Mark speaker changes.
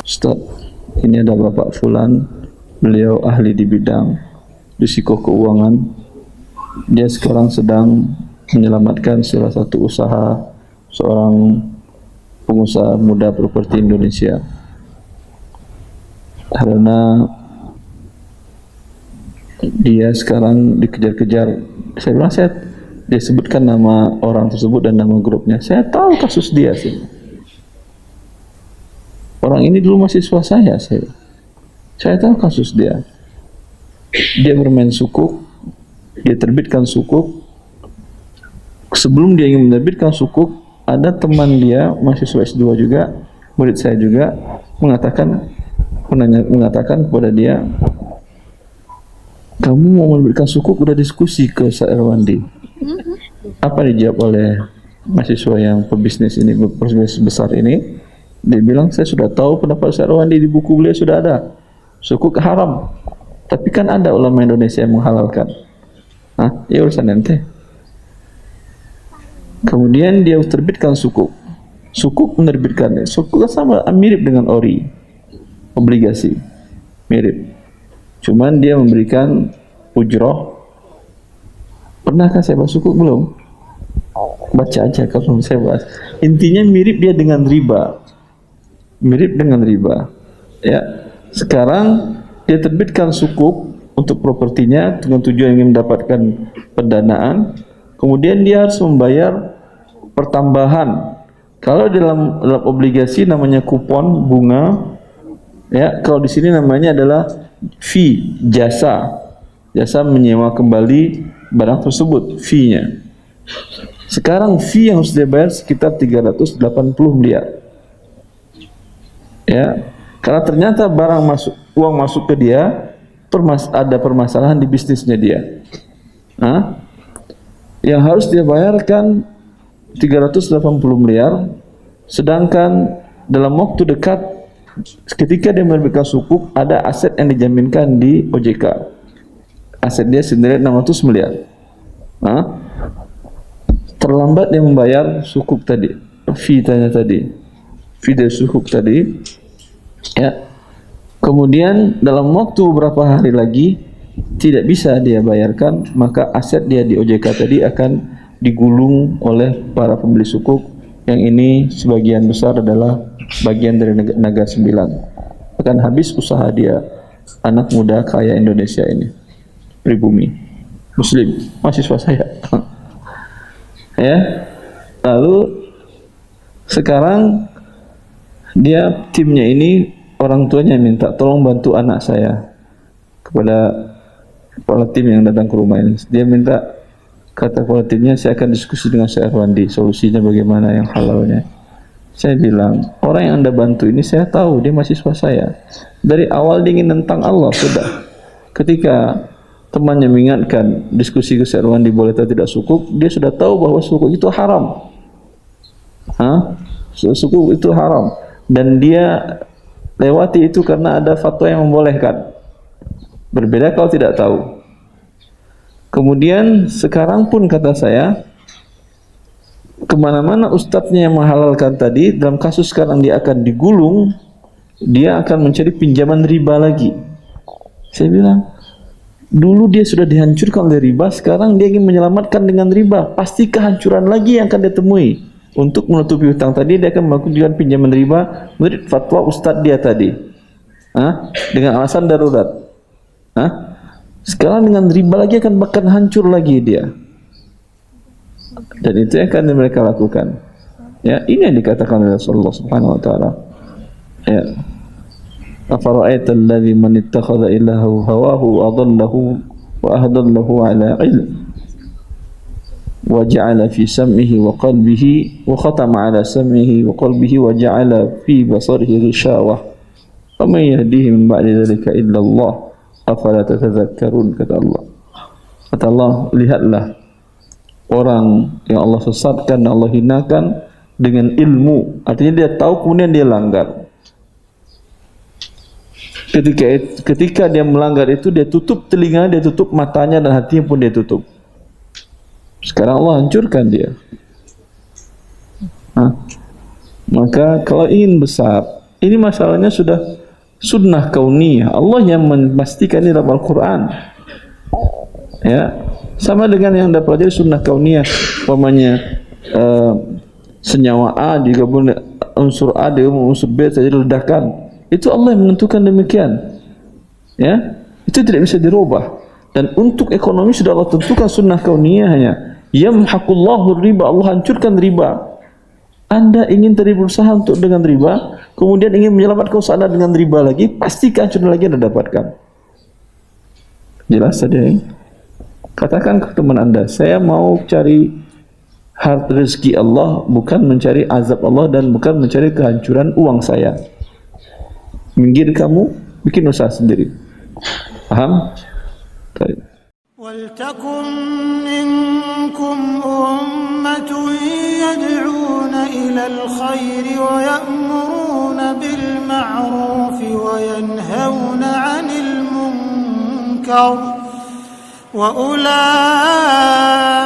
Speaker 1: Ustaz, ini ada Bapak Fulan, beliau ahli di bidang risiko keuangan. Dia sekarang sedang menyelamatkan salah satu usaha seorang pengusaha muda properti Indonesia. Karena dia sekarang dikejar-kejar. Saya bilang, dia sebutkan nama orang tersebut dan nama grupnya. Saya tahu kasus dia sih. Orang ini dulu mahasiswa saya tahu kasus dia. Dia bermain sukuk, dia terbitkan sukuk. Sebelum dia ingin menerbitkan sukuk, ada teman dia, mahasiswa S2 juga, murid saya juga, mengatakan kepada dia, kamu mau menerbitkan sukuk, udah diskusi ke Ustaz Erwandi. Apa dijawab oleh mahasiswa yang pebisnis ini, pebisnis besar ini? Dia bilang, saya sudah tahu pendapat Ustaz Erwandi, di buku beliau sudah ada. Sukuk haram. Tapi kan ada ulama Indonesia yang menghalalkan. Ya urusan ente. Kemudian dia terbitkan sukuk. Sukuk menerbitkannya. Sukuk sama, mirip dengan ori. Obligasi. Mirip. Cuman dia memberikan ujroh. Pernahkah saya bahas sukuk? Belum? Baca aja kalau saya bahas. Intinya mirip dia dengan riba. Mirip dengan riba. Ya. Sekarang dia terbitkan sukuk untuk propertinya dengan tujuan ingin mendapatkan pendanaan. Kemudian dia harus membayar pertambahan. Kalau dalam obligasi namanya kupon bunga, ya. Kalau di sini namanya adalah fee, jasa menyewa kembali barang tersebut, fee-nya. Sekarang fee yang harus dia bayar sekitar 380 miliar. Ya. Karena ternyata uang masuk ke dia, ada permasalahan di bisnisnya dia. Yang harus dia bayarkan 380 miliar, sedangkan dalam waktu dekat ketika dia menerbitkan sukuk, ada aset yang dijaminkan di OJK. Aset dia sendiri 600 miliar. Terlambat dia membayar sukuk tadi, fee dari sukuk tadi. Ya. Kemudian dalam waktu beberapa hari lagi tidak bisa dia bayarkan, maka aset dia di OJK tadi akan digulung oleh para pembeli sukuk, yang ini sebagian besar adalah bagian dari Naga 9. Akan habis usaha dia, anak muda kaya Indonesia ini, pribumi muslim, mahasiswa saya. Ya. Lalu sekarang dia, timnya ini, orang tuanya minta tolong bantu anak saya, kepada kepala tim yang datang ke rumah ini. Dia minta, kata kepala timnya, saya akan diskusi dengan Syekh Erwandi, solusinya bagaimana yang halalnya. Saya bilang, orang yang Anda bantu ini saya tahu, dia mahasiswa saya. Dari awal dia ingin tentang Allah, sudah. Ketika temannya mengingatkan diskusi ke Syekh Erwandi boleh atau tidak sukuk, dia sudah tahu bahwa sukuk itu haram. Sukuk itu haram. Dan dia lewati itu karena ada fatwa yang membolehkan. Berbeda kalau tidak tahu. Kemudian sekarang pun kata saya, kemana-mana ustadznya yang menghalalkan tadi, dalam kasus sekarang dia akan digulung, dia akan mencari pinjaman riba lagi. Saya bilang, dulu dia sudah dihancurkan oleh riba, sekarang dia ingin menyelamatkan dengan riba. Pasti kehancuran lagi yang akan dia temui. Untuk menutupi hutang tadi, dia akan melakukan pinjaman riba menurut fatwa ustadz dia tadi, dengan alasan darurat. Sekarang dengan riba lagi akan bahkan hancur lagi dia. Dan itu yang akan mereka lakukan. Ya, ini yang dikatakan oleh Rasulullah Subhanahu Wa Taala. Ya. Afara'aita alladhi man ittakhadha ilahahu hawahu adallahu wa ahdallahu ala ilm. وجعل في سمعه وقلبه وختم على سمعه وقلبه وجعل في بصره غشاوة ومن يهديه من بعد ذلك إلا الله أفلا تتذكرون. kata Allah, lihatlah orang yang Allah sesatkan, Allah hinakan dengan ilmu, artinya dia tahu kemudian dia langgar. Ketika dia melanggar itu, dia tutup telinganya, dia tutup matanya, dan hatinya pun dia tutup. Sekarang Allah hancurkan dia. Maka kalau ingin besar, Ini masalahnya sudah sunnah kauniyah. Allah yang memastikan ini dalam Al-Quran. Ya, sama dengan yang Anda pelajari sunnah kauniyah, umpamanya senyawa A digabung unsur A dengan unsur B saja ledakan. Itu Allah yang menentukan demikian. Ya, itu tidak bisa dirubah. Dan untuk ekonomi sudah Allah tentukan sunnah kauniyahnya. Yamhaqullahu riba, Allah hancurkan riba. Anda ingin tadi berusaha untuk dengan riba, kemudian ingin menyelamatkan usaha Anda dengan riba lagi, pasti kehancuran lagi Anda dapatkan. Jelas tadi ya? Katakan ke teman Anda, saya mau cari harta rezeki Allah, bukan mencari azab Allah dan bukan mencari kehancuran uang saya. Minggir kamu, bikin usaha sendiri. Paham? Baik.
Speaker 2: وَلْتَكُنْ مِنْكُمْ أُمَّةٌ يَدْعُونَ إِلَى الْخَيْرِ وَيَأْمُرُونَ بِالْمَعْرُوفِ وَيَنْهَوْنَ عَنِ الْمُنْكَرِ وَأُولَئِكَ